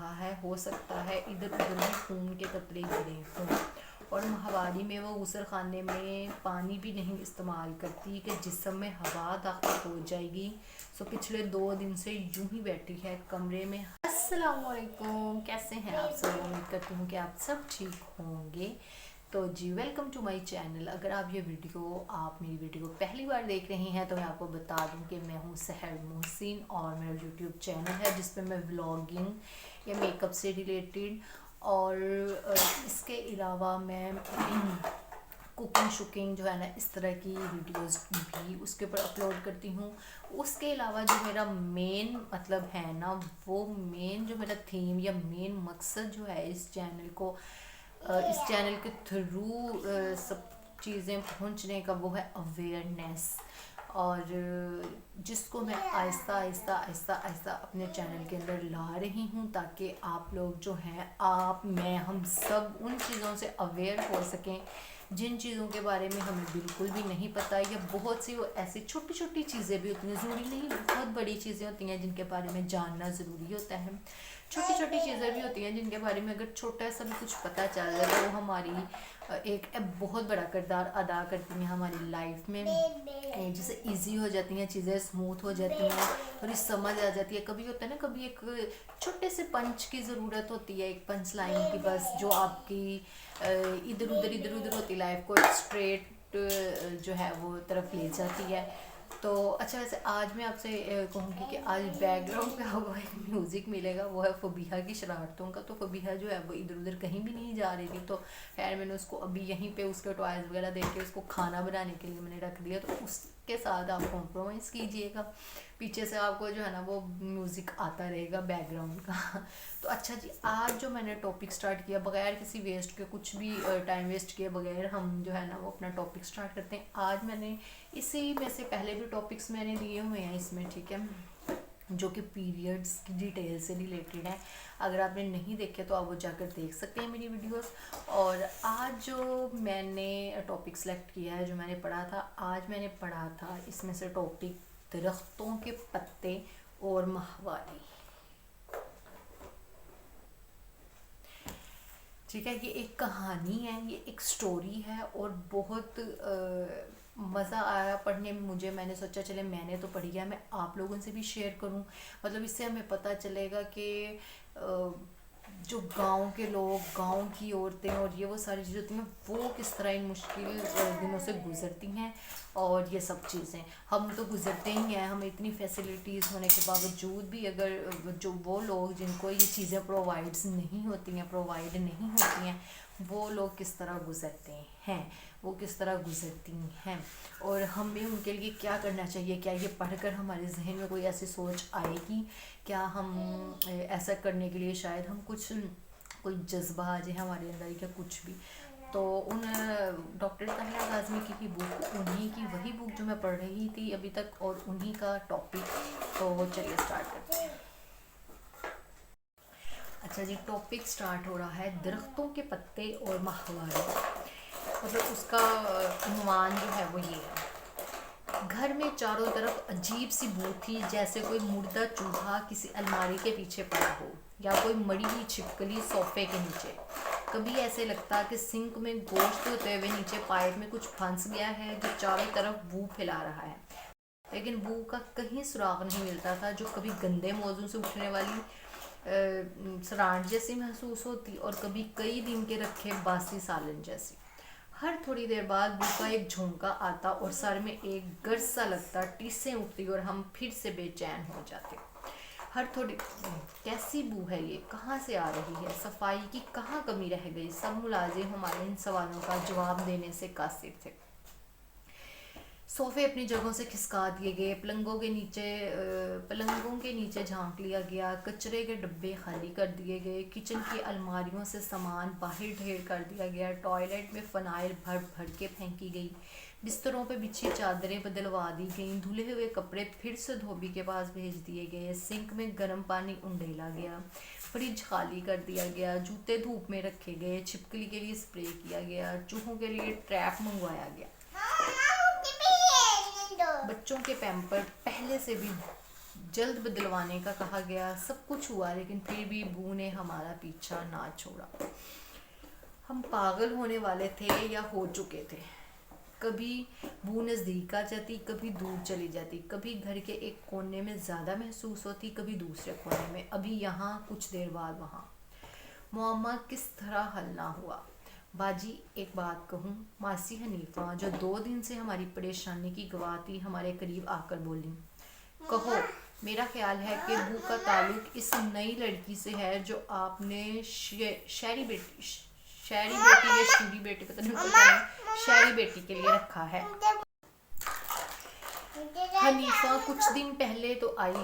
रहा है, हो सकता है इधर उधर भी खून के कतरे गिरे हों। और माहवारी में वो गुस्ल खाने में पानी भी नहीं इस्तेमाल करती कि जिस्म में हवा दाखिल हो जाएगी। सो पिछले 2 दिन से यूं ही बैठी है कमरे में। अस्सलाम वालेकुम, कैसे हैं आप सब? उम्मीद करती हूँ कि आप सब ठीक होंगे। तो जी वेलकम टू माय चैनल। अगर आप मेरी वीडियो को पहली बार देख रही हैं तो मैं आपको बता दूं कि मैं हूं सहर मोहसिन और मेरा यूट्यूब चैनल है जिस पे मैं व्लॉगिंग या मेकअप से रिलेटेड और इसके अलावा मैं कुकिंग शुकिंग जो है ना इस तरह की वीडियोस भी उसके ऊपर अपलोड करती हूँ। उसके अलावा जो मेरा मेन मतलब है ना, वो मेन जो मेरा थीम या मेन मकसद जो है इस चैनल के थ्रू सब चीज़ें पहुंचने का, वो है अवेयरनेस। और जिसको मैं आहिस्ता आहिस्ता आहिस्ता आहिस्ता अपने चैनल के अंदर ला रही हूँ ताकि आप लोग जो हैं, मैं हम सब उन चीज़ों से अवेयर हो सकें जिन चीज़ों के बारे में हमें बिल्कुल भी नहीं पता, या बहुत सी वो ऐसी छोटी छोटी चीज़ें भी होती हैं, ज़रूरी नहीं बहुत बड़ी चीज़ें होती हैं जिनके बारे में जानना ज़रूरी होता है। छोटी छोटी चीज़ें भी होती हैं जिनके बारे में अगर छोटा सा भी कुछ पता चल जाए तो वो हमारी एक बहुत बड़ा किरदार अदा करती हैं हमारी लाइफ में। जैसे इजी हो जाती हैं चीज़ें, स्मूथ हो जाती हैं, थोड़ी समझ आ जाती है। कभी होता है ना, कभी एक छोटे से पंच की ज़रूरत होती है, एक पंच लाइन की, बस जो आपकी इधर उधर होती लाइफ को एक स्ट्रेट जो है वो तरफ ले जाती है। तो अच्छा, वैसे आज मैं आपसे कहूँगी कि आज बैकग्राउंड पे आपको एक म्यूज़िक मिलेगा, वो है फबीहा की शरारतों का। तो फबीहा जो है वो इधर उधर कहीं भी नहीं जा रही थी, तो खैर मैंने उसको अभी यहीं पे उसके टॉयज़ वगैरह दे के उसको खाना बनाने के लिए मैंने रख दिया। तो उसके साथ आप कॉम्प्रोमाइज़ कीजिएगा, पीछे से आपको जो है ना वो म्यूज़िक आता रहेगा बैकग्राउंड का। तो अच्छा जी, आज जो मैंने टॉपिक स्टार्ट किया बगैर किसी वेस्ट के, कुछ भी टाइम वेस्ट किए बगैर हम जो है ना वो अपना टॉपिक स्टार्ट करते हैं। आज मैंने इसी में से पहले भी टॉपिक्स मैंने दिए हुए हैं इसमें, ठीक है, जो कि पीरियड्स की डिटेल से रिलेटेड है। अगर आपने नहीं देखे तो आप वो जाकर देख सकते हैं मेरी वीडियोस। और आज जो मैंने टॉपिक सेलेक्ट किया है, जो मैंने पढ़ा था, आज मैंने पढ़ा था इसमें से टॉपिक दरख्तों के पत्ते और माहवारी। ठीक है, ये एक कहानी है, ये एक स्टोरी है और बहुत मज़ा आया पढ़ने में मुझे। मैंने सोचा चले मैंने तो पढ़ी है, मैं आप लोगों से भी शेयर करूं, मतलब इससे हमें पता चलेगा कि जो गांव के लोग, गांव की औरतें और ये वो सारी चीज़ें होती हैं, वो किस तरह इन मुश्किल दिनों से गुजरती हैं। और ये सब चीज़ें हम तो गुजरते ही हैं, हमें इतनी फैसिलिटीज़ होने के बावजूद भी अगर जो वो लोग जिनको ये चीज़ें प्रोवाइड नहीं होती हैं, वो लोग किस तरह गुजरते हैं, वो किस तरह गुजरती हैं, और हमें उनके लिए क्या करना चाहिए। क्या ये पढ़कर हमारे जहन में कोई ऐसी सोच आएगी? क्या हम ऐसा करने के लिए शायद हम कोई जज्बा आ जाए हमारे अंदर, क्या कुछ भी। तो उन डॉक्टर ताहिरा काज़मी की ही बुक, उन्हीं की वही बुक जो मैं पढ़ रही थी अभी तक, और उन्हीं का टॉपिक। तो चलिए स्टार्ट करते हैं। अच्छा जी, टॉपिक स्टार्ट हो रहा है दरख्तों के पत्ते और माहवारी। मतलब उसका उन्वान जो है वो ये है। घर में चारों तरफ अजीब सी बू थी, जैसे कोई मुर्दा चूहा किसी अलमारी के पीछे पड़ा हो या कोई मरी हुई छिपकली सोफे के नीचे। कभी ऐसे लगता कि सिंक में गोश्त होते हुए नीचे पाइप में कुछ फंस गया है जो चारों तरफ बू फैला रहा है, लेकिन बू का कहीं सुराग नहीं मिलता था, जो कभी गंदे मौजू से उठने वाली सरांठ जैसी महसूस होती और कभी कई दिन के रखे बासी सालन जैसी। हर थोड़ी देर बाद बू का एक झोंका आता और सर में एक गर्ज सा लगता, टीसें उठती और हम फिर से बेचैन हो जाते। हर थोड़ी कैसी बू है ये, कहाँ से आ रही है, सफाई की कहाँ कमी रह गई? सब मुलाजिम हमारे इन सवालों का जवाब देने से कासिर थे। सोफे अपनी जगहों से खिसका दिए गए, पलंगों के नीचे झांक लिया गया, कचरे के डब्बे खाली कर दिए गए, किचन की अलमारियों से सामान बाहर ढेर कर दिया गया, टॉयलेट में फ़नाइल भर भर के फेंकी गई, बिस्तरों पर बिछी चादरें बदलवा दी गईं, धुले हुए कपड़े फिर से धोबी के पास भेज दिए गए, सिंक में गर्म पानी उंडेला गया, फ्रिज खाली कर दिया गया, जूते धूप में रखे गए, छिपकली के लिए स्प्रे किया गया, चूहों के लिए ट्रैप मंगवाया गया, बच्चों के पैम्पर पहले से भी जल्द बदलवाने का कहा गया, सब कुछ हुआ, लेकिन फिर भी बू ने हमारा पीछा ना छोड़ा। हम पागल होने वाले थे या हो चुके थे। कभी बू नज़दीक आ जाती, कभी दूर चली जाती, कभी घर के एक कोने में ज़्यादा महसूस होती, कभी दूसरे कोने में, अभी यहाँ कुछ देर बाद वहाँ। मुअम्मा किस तरह हल ना हुआ। बाजी एक बात कहूँ, मासी हनीफा जो 2 दिन से हमारी परेशानी की गवाह थी, हमारे करीब आकर बोली, कहो, मेरा ख्याल है कि बू का ताल्लुक इस नई लड़की से है जो आपने शहरी बेटी या शूरी बेटी, पता नहीं क्या है, शहरी बेटी के लिए रखा है। हनीफा कुछ दिन पहले तो आई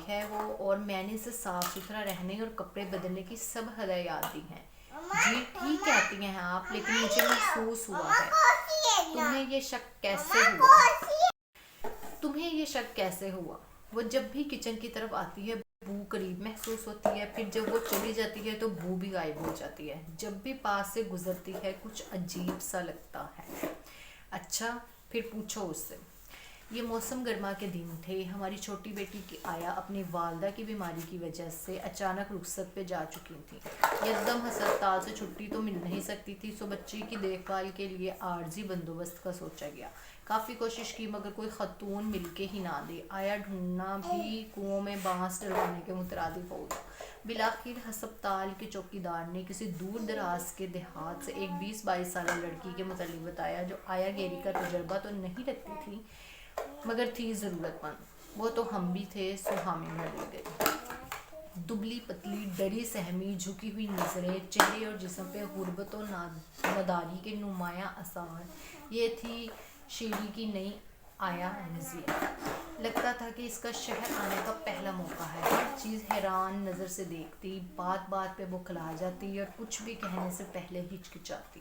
है वो, और मैंने इसे साफ सुथरा रहने और कपड़े बदलने की सब हदायत दी हैं। जी ठीक कहती हैं आप, लेकिन मुझे महसूस हुआ है। तुम्हें ये शक कैसे हुआ? वो जब भी किचन की तरफ आती है बू करीब महसूस होती है, फिर जब वो चली जाती है तो बू भी गायब हो जाती है। जब भी पास से गुजरती है कुछ अजीब सा लगता है। अच्छा, फिर पूछो उससे। ये मौसम गर्मा के दिन थे। हमारी छोटी बेटी की आया अपनी वालदा की बीमारी की वजह से अचानक रुखसत पे जा चुकी थी। एकदम हस्पताल से छुट्टी तो मिल नहीं सकती थी, सो बच्ची की देखभाल के लिए आर्जी बंदोबस्त का सोचा गया। काफ़ी कोशिश की मगर कोई खतून मिल के ही ना दे। आया ढूंढना भी कुओं में बांस डलवाने के मुतरादिफ हो गया। बिलाखिर हस्पताल के चौकीदार ने किसी दूर दराज के देहात से एक 20-22 साल लड़की के मुतालिक बताया, जो आया गेरी का तजर्बा तो नहीं रखती थी मगर थी ज़रूरतमंद। वो तो हम भी थे, सो हामी में डल गई। दुबली पतली, डरी सहमी, झुकी हुई नज़रें, चेहरे और जिस्म पे गुर्बत और नादारी के नुमायाँ आसार। ये थी शेरी की नई आया रज़िया। लगता था कि इसका शहर आने का पहला मौका है। हर चीज़ हैरान नज़र से देखती, बात बात पे बौखला जाती और कुछ भी कहने से पहले हिचकिचाती।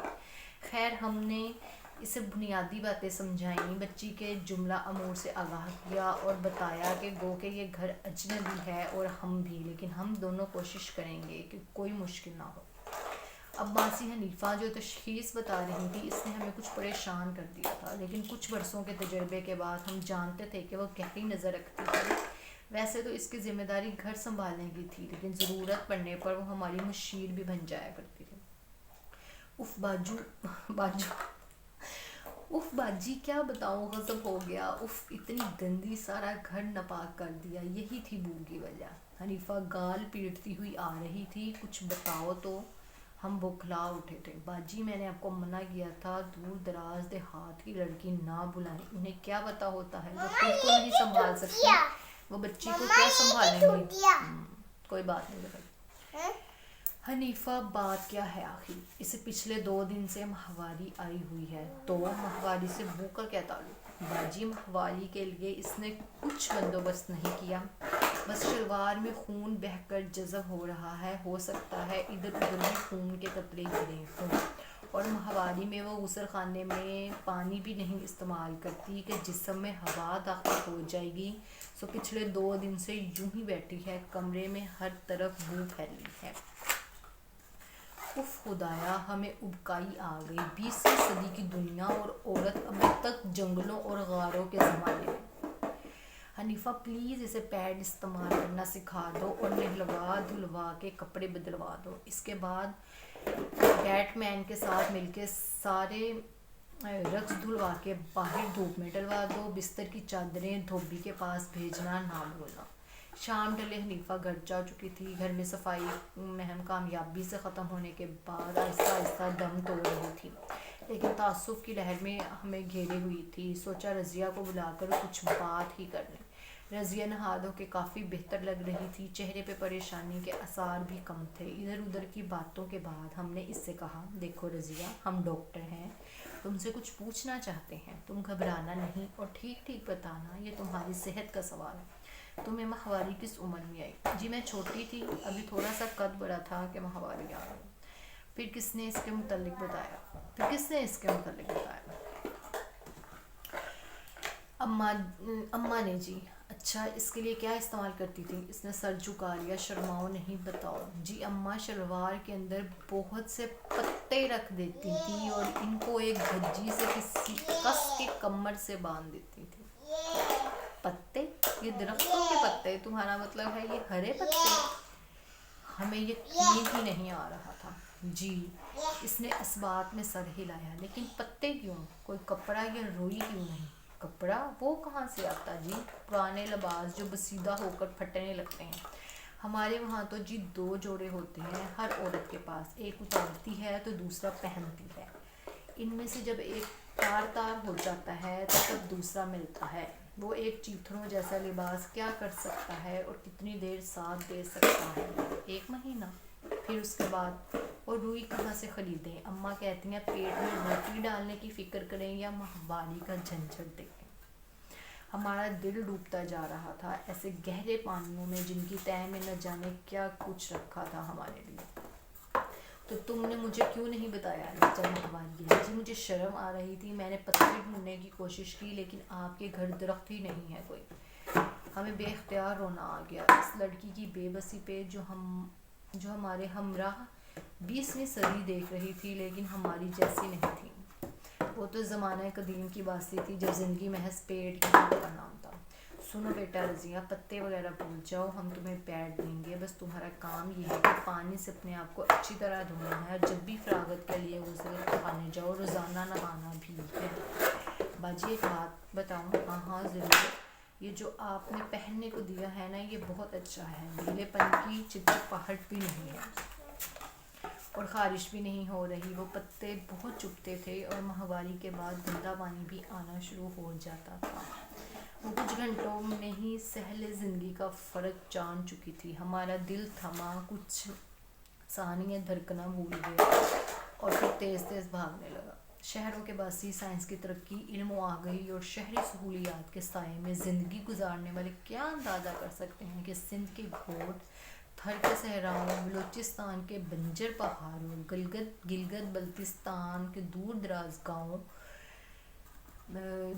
खैर, हमने इसे बुनियादी बातें समझाई, बच्ची के जुमला अमूर से आगाह किया और बताया कि गो के ये घर अजनबी है और हम भी, लेकिन हम दोनों कोशिश करेंगे कि कोई मुश्किल ना हो। अब मासी हनीफा जो तशखीस बता रही थी, इसने हमें कुछ परेशान कर दिया था, लेकिन कुछ बरसों के तजर्बे के बाद हम जानते थे कि वो गहरी नज़र रखती थी। वैसे तो इसकी जिम्मेदारी घर संभालने की थी, लेकिन ज़रूरत पड़ने पर वो हमारी मुशीर भी बन जाया करती थी। उफ बाजी क्या बताऊँ, गज़ब हो गया। उफ, इतनी गंदी, सारा घर नपाक कर दिया। यही थी बू की वजह। हनीफा गाल पीटती हुई आ रही थी, कुछ बताओ तो। हम बौखला उठे थे। बाजी, मैंने आपको मना किया था, दूर दराज देहात की लड़की ना बुलाएं। उन्हें क्या पता होता है, वो खुद को नहीं संभाल सकती, वो बच्ची को क्या संभालेंगे। कोई बात नहीं बेटा। हनीफा, बात क्या है आखिर? इसे पिछले 2 दिन से माहवारी आई हुई है। तो माहवारी से बू का क्या ताल्लुक? बाजी, माहवारी के लिए इसने कुछ बंदोबस्त नहीं किया, बस शलवार में खून बहकर जज़ब हो रहा है। हो सकता है इधर उधर भी खून के कतरे गिरे हों। और माहवारी में वो गुसल खाने में पानी भी नहीं इस्तेमाल करती कि जिस्म में हवा दाखिल हो जाएगी। सो पिछले 2 दिन से यूं ही बैठी है, कमरे में हर तरफ बू फैली है। उफ खुदाया, हमें उबकाई आ गई। 20वीं सदी की दुनिया और औरत अभी तक जंगलों और गारों के ज़माने में। हनीफा, प्लीज़ इसे पैड इस्तेमाल करना सिखा दो और नहलवा धुलवा के कपड़े बदलवा दो। इसके बाद बैटमैन के साथ मिलके सारे रक्स धुलवा के बाहर धूप में डलवा दो। बिस्तर की चादरें धोबी के पास भेजना ना भूलना। शाम ढले हनीफा घर जा चुकी थी। घर में सफाई महम कामयाबी से ख़त्म होने के बाद आहिस्ता आहिस्ता दम तोड़ रही थी, लेकिन तासुफ की लहर में हमें घेरे हुई थी। सोचा रज़िया को बुलाकर कुछ बात ही कर लें। रज़िया नहा धो के काफ़ी बेहतर लग रही थी, चेहरे पे परेशानी के आसार भी कम थे। इधर उधर की बातों के बाद हमने इससे कहा, देखो रज़िया, हम डॉक्टर हैं, तुमसे कुछ पूछना चाहते हैं। तुम घबराना नहीं और ठीक ठीक बताना, ये तुम्हारी सेहत का सवाल है। तुम्हें माहवारी किस उम्र में आई? जी मैं छोटी थी, अभी थोड़ा सा कद बड़ा था कि माहवारी आ गई। फिर किसने इसके मुतालिक बताया? अम्मा ने जी। اچھا اس کے لیے کیا استعمال کرتی تھی؟ اس نے سر جھکا لیا. شرماؤ نہیں بتاؤ. جی اماں شلوار کے اندر بہت سے پتے رکھ دیتی تھی اور ان کو ایک دھجی سے کسی کس کے کمر سے باندھ دیتی تھی. پتے؟ یہ درختوں کے پتے؟ تمہارا مطلب ہے یہ ہرے پتے؟ ہمیں یقین ہی نہیں آ رہا تھا. جی اس نے اس بات میں سر ہلایا. لیکن پتے کیوں؟ کوئی کپڑا یا روئی کیوں نہیں؟ کپڑا وہ کہاں سے آتا جی؟ پرانے لباس جو بسیدہ ہو کر پھٹنے لگتے ہیں. ہمارے وہاں تو جی 2 جوڑے ہوتے ہیں ہر عورت کے پاس. ایک اتارتی ہے تو دوسرا پہنتی ہے. ان میں سے جب ایک تار ہو جاتا ہے تو تب دوسرا ملتا ہے. وہ ایک چیتھڑوں جیسا لباس کیا کر سکتا ہے اور کتنی دیر ساتھ دے سکتا ہے؟ 1 مہینہ. پھر اس کے بعد. اور روئی کہاں سے خریدیں؟ اماں کہتی ہیں پیٹ میں روٹی ڈالنے کی فکر کریں یا ماہواری کا جھنجھٹ دیکھیں. ہمارا دل ڈوبتا جا رہا تھا ایسے گہرے پانیوں میں جن کی تہہ میں نہ جانے کیا کچھ رکھا تھا ہمارے لیے. تو تم نے مجھے کیوں نہیں بتایا؟ جب ماہواری ہے. جی مجھے شرم آ رہی تھی. میں نے پتھر ڈھونڈنے کی کوشش کی لیکن آپ کے گھر درخت ہی نہیں ہے کوئی. ہمیں بے اختیار رونا آ گیا اس لڑکی کی بے بسی پہ جو ہمارے ہمراہ 20ویں صدی دیکھ رہی تھی لیکن ہماری جیسی نہیں تھی. وہ تو زمانہ قدیم کی باسی تھی جب زندگی محض پیٹ کی کا نام تھا. سنو بیٹا رضیہ پتے وغیرہ بھول جاؤ. ہم تمہیں پیڈ دیں گے. بس تمہارا کام یہ ہے کہ پانی سے اپنے آپ کو اچھی طرح دھونا ہے اور جب بھی فراغت کے لیے غسل خانے جاؤ روزانہ نہانا بھی ہے. باجی ایک بات بتاؤں؟ ہاں ضرور. یہ جو آپ نے پہننے کو دیا ہے نا یہ بہت اچھا ہے. گیلے پن کی چپچپاہٹ بھی نہیں ہے اور خارش بھی نہیں ہو رہی. وہ پتے بہت چبھتے تھے اور ماہواری کے بعد گندا پانی بھی آنا شروع ہو جاتا تھا. وہ کچھ گھنٹوں میں ہی سہل زندگی کا فرق جان چکی تھی. ہمارا دل تھما. کچھ ثانیے دھڑکنا بھول گیا اور پھر تیز تیز بھاگنے لگا. شہروں کے باسی سائنس کی ترقی علم و آگہی اور شہری سہولیات کے سائے میں زندگی گزارنے والے کیا اندازہ کر سکتے ہیں کہ سندھ کے گھوٹ تھر کے صحراؤں بلوچستان کے بنجر پہاڑوں گلگت بلتستان کے دور دراز گاؤں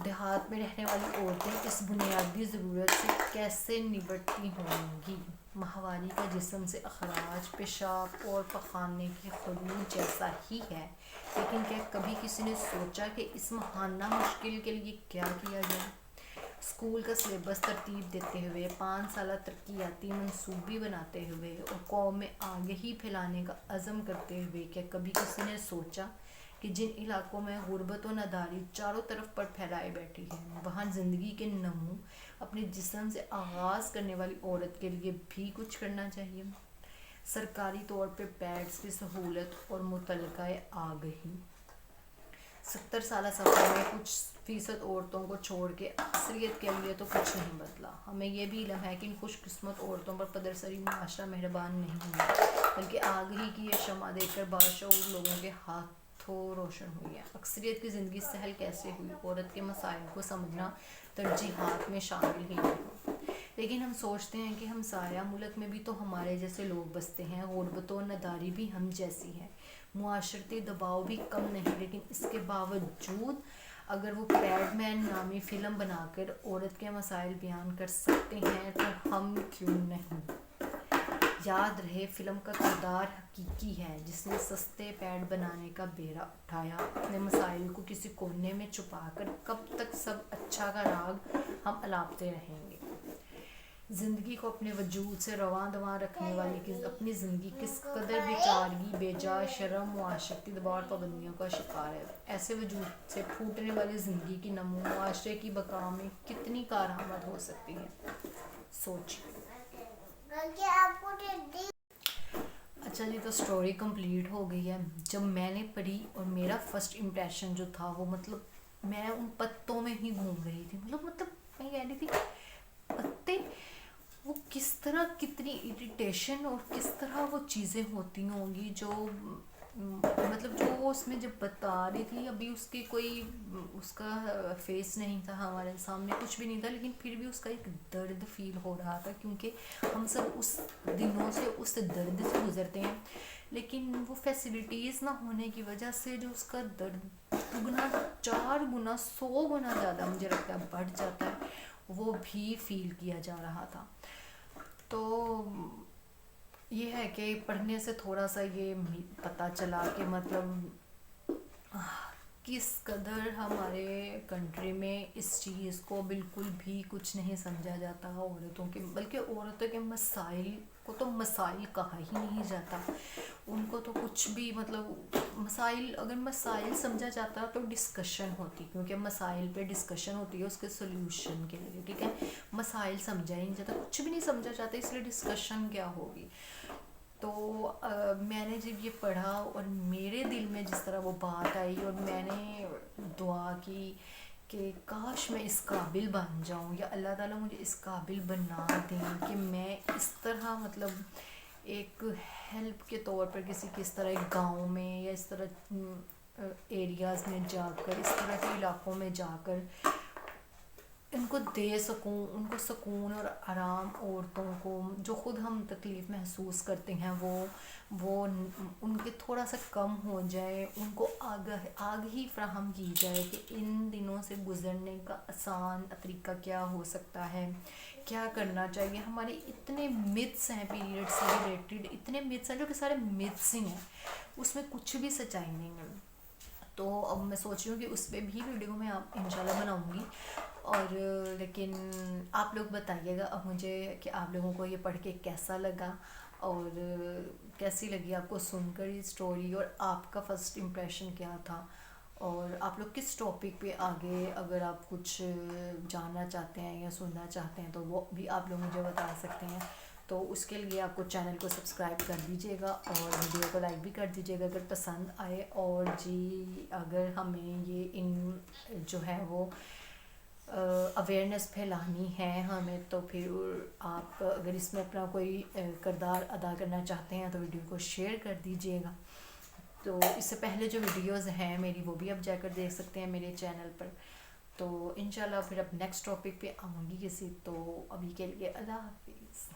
دیہات میں رہنے والی عورتیں اس بنیادی ضرورت سے کیسے نمٹتی ہوں گی؟ ماہواری کا جسم سے اخراج پیشاب اور پخانے کے خروج جیسا ہی ہے لیکن کیا کبھی کسی نے سوچا کہ اس ماہانہ مشکل کے لیے کیا کیا جائے؟ اسکول کا سلیبس ترتیب دیتے ہوئے 5 سالہ ترقیاتی منصوبے بناتے ہوئے اور قوم میں آگہی پھیلانے کا عزم کرتے ہوئے کیا کبھی کسی نے سوچا کہ جن علاقوں میں غربت و نداری چاروں طرف پر پھیلائے بیٹھی ہے وہاں زندگی کے نمو اپنے جسم سے آغاز کرنے والی عورت کے لیے بھی کچھ کرنا چاہیے؟ سرکاری طور پہ پیڈز کی سہولت اور متعلقہ آگہی. 70 سالہ سفر میں کچھ فیصد عورتوں کو چھوڑ کے اکثریت کے لیے تو کچھ نہیں بدلا. ہمیں یہ بھی علم ہے کہ ان خوش قسمت عورتوں پر پدرسری معاشرہ مہربان نہیں ہوا بلکہ آگہی کی یہ شمع دیکھ کر باشعور لوگوں کے ہاتھوں روشن ہوئی ہے. اکثریت کی زندگی سہل کیسے ہوئی؟ عورت کے مسائل کو سمجھنا ترجیحات میں شامل ہی نہیں. لیکن ہم سوچتے ہیں کہ ہمسایہ ملک میں بھی تو ہمارے جیسے لوگ بستے ہیں. غربت و نداری بھی ہم جیسی ہے. معاشرتی دباؤ بھی کم نہیں. لیکن اس کے باوجود اگر وہ پیڈ مین نامی فلم بنا کر عورت کے مسائل بیان کر سکتے ہیں تو ہم کیوں نہیں؟ یاد رہے فلم کا کردار حقیقی ہے جس نے سستے پیڈ بنانے کا بیڑا اٹھایا. اپنے مسائل کو کسی کونے میں چھپا کر کب تک سب اچھا کا راگ ہم الاپتے رہیں گے؟ زندگی کو اپنے وجود سے رواں دواں رکھنے والی اپنی زندگی کس قدر بیچارگی بے شرم معاشرتی دباؤ اور پابندیوں کا شکار ہے. ایسے وجود سے پھوٹنے والی زندگی کی نمو معاشرے کی بقا میں کتنی کارآمد ہو سکتی ہے؟ سوچیے. اچھا جی تو سٹوری کمپلیٹ ہو گئی ہے. جب میں نے پڑھی اور میرا فرسٹ امپریشن جو تھا وہ مطلب میں ان پتوں میں ہی گھوم رہی تھی. مطلب میں کہہ رہی تھی پتے وہ کس طرح کتنی اریٹیشن اور کس طرح وہ چیزیں ہوتی ہوں گی جو مطلب جو وہ اس میں جب بتا رہی تھی. ابھی اس کی کوئی اس کا فیس نہیں تھا ہمارے سامنے کچھ بھی نہیں تھا لیکن پھر بھی اس کا ایک درد فیل ہو رہا تھا کیونکہ ہم سب اس دنوں سے اس درد سے گزرتے ہیں لیکن وہ فیسلٹیز نہ ہونے کی وجہ سے جو اس کا درد 2 گنا 4 گنا 100 گنا زیادہ مجھے لگتا ہے بڑھ جاتا ہے. وہ بھی فیل کیا جا رہا تھا. تو یہ ہے کہ پڑھنے سے تھوڑا سا یہ پتہ چلا کہ مطلب کس قدر ہمارے کنٹری میں اس چیز کو بالکل بھی کچھ نہیں سمجھا جاتا عورتوں کے، بلکہ عورتوں کے مسائل کو تو مسائل کہا ہی نہیں جاتا. ان کو تو کچھ بھی مطلب مسائل، اگر مسائل سمجھا جاتا تو ڈسکشن ہوتی، کیونکہ مسائل پہ ڈسکشن ہوتی ہے اس کے سلیوشن کے لیے، ٹھیک ہے. مسائل سمجھا ہی نہیں جاتا، کچھ بھی نہیں سمجھا جاتا، اس لیے ڈسکشن کیا ہوگی. تو میں نے جب یہ پڑھا اور میرے دل میں جس طرح وہ بات آئی، اور میں نے دعا کی کہ کاش میں اس قابل بن جاؤں، یا اللہ تعالیٰ مجھے اس قابل بنا دیں کہ میں اس طرح مطلب ایک ہیلپ کے طور پر کس طرح ایک گاؤں میں یا اس طرح ایریاز میں جا کر، اس طرح کے علاقوں میں جا کر ان کو دے سکوں، ان کو سکون اور آرام، عورتوں کو جو خود ہم تکلیف محسوس کرتے ہیں وہ ان کے تھوڑا سا کم ہو جائے، ان کو آگہی فراہم کی جائے کہ ان دنوں سے گزرنے کا آسان طریقہ کیا ہو سکتا ہے، کیا کرنا چاہیے. ہمارے اتنے متس ہیں پیریڈ سے ریلیٹڈ، اتنے متس ہیں جو کہ سارے متس ہی ہیں، اس میں کچھ بھی سچائی نہیں ہے. تو اب میں سوچ رہی ہوں کہ اس پہ بھی ویڈیو میں آپ انشاءاللہ بناؤں گی. اور لیکن آپ لوگ بتائیے گا اب مجھے کہ آپ لوگوں کو یہ پڑھ کے کیسا لگا، اور کیسی لگی آپ کو سن کر یہ اسٹوری، اور آپ کا فرسٹ امپریشن کیا تھا، اور آپ لوگ کس ٹاپک پہ آگے اگر آپ کچھ جاننا چاہتے ہیں یا سننا چاہتے ہیں تو وہ بھی آپ لوگ مجھے بتا سکتے ہیں. تو اس کے لیے آپ کو چینل کو سبسکرائب کر دیجیے گا، اور ویڈیو کو لائک بھی کر دیجیے گا اگر پسند آئے. اور جی اگر ہمیں یہ ان جو ہے وہ اویئرنیس پھیلانی ہے ہمیں، تو پھر آپ اگر اس میں اپنا کوئی کردار ادا کرنا چاہتے ہیں تو ویڈیو کو شیئر کر دیجیے گا. تو اس سے پہلے جو ویڈیوز ہیں میری وہ بھی آپ جا کر دیکھ سکتے ہیں میرے چینل پر. تو انشاءاللہ پھر اب نیکسٹ ٹاپک پہ آؤں گی کسی. تو ابھی کے لیے اللہ حافظ.